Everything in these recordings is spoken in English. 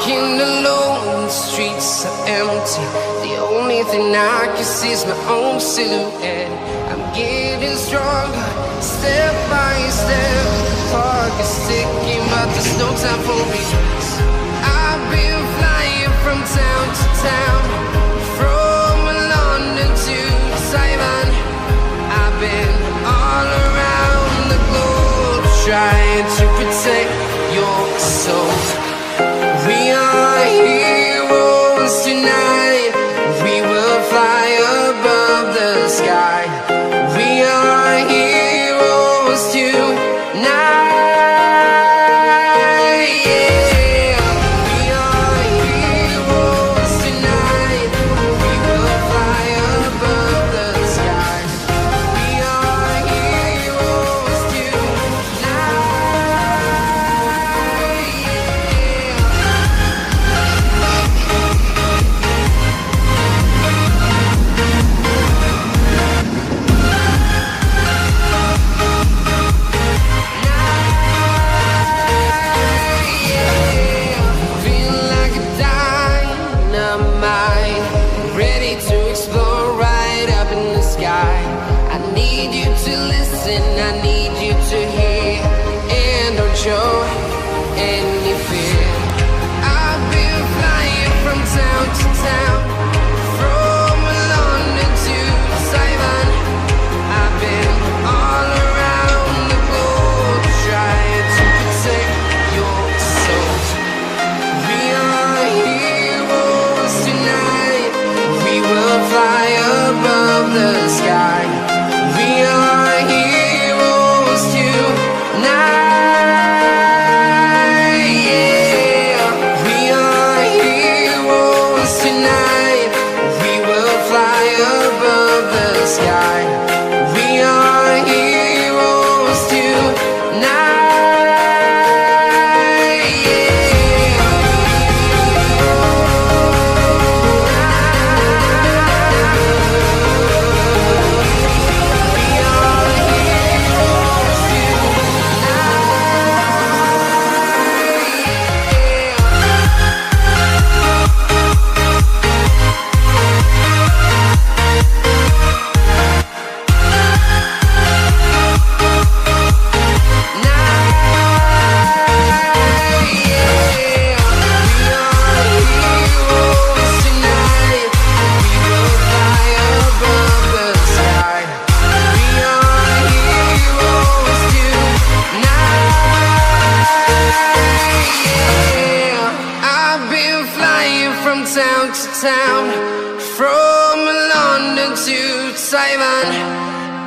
walking alone, the streets are empty. The only thing I can see is my own silhouette. I'm getting stronger, step by step. The clock is ticking, but there's no time for me. I've been flying from town to town, from London to Taiwan. I've been all around the globe, trying to protect your soul. We are heroes tonight. We will fly above the sky. We are heroes tonight. Show any fear. I've been flying from town to town, from London to Taiwan. I've been all around the globe, trying to protect your soul. We are heroes tonight. We will fly above the sky. We are heroes tonight.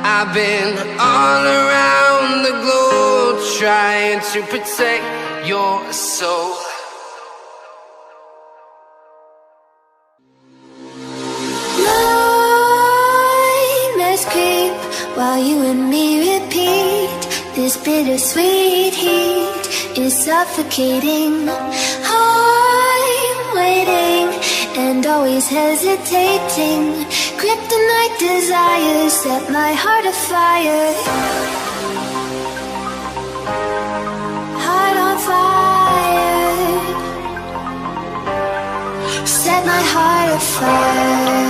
I've been all around the globe, trying to protect your soul. Nightmares creep while you and me repeat. This bittersweet heat is suffocating. I'm waiting and always hesitating. Kryptonite desires set my heart afire. Heart on fire. Set my heart afire.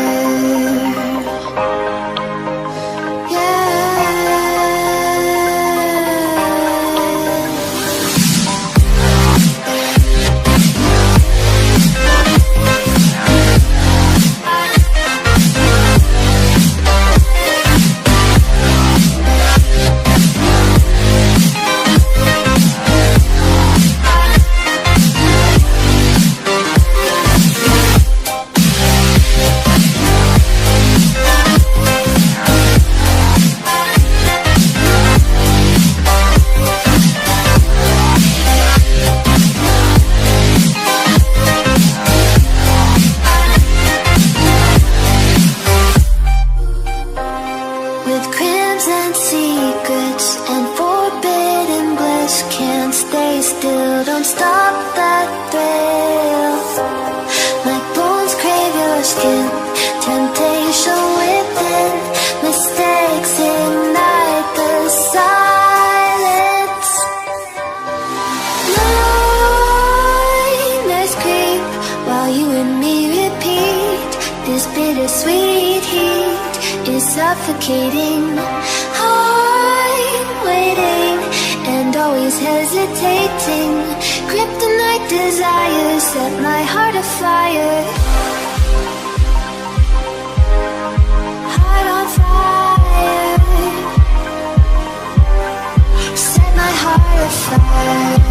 suffocating. I'm waiting and always hesitating. Kryptonite desires set my heart afire. Heart on fire. Set my heart afire.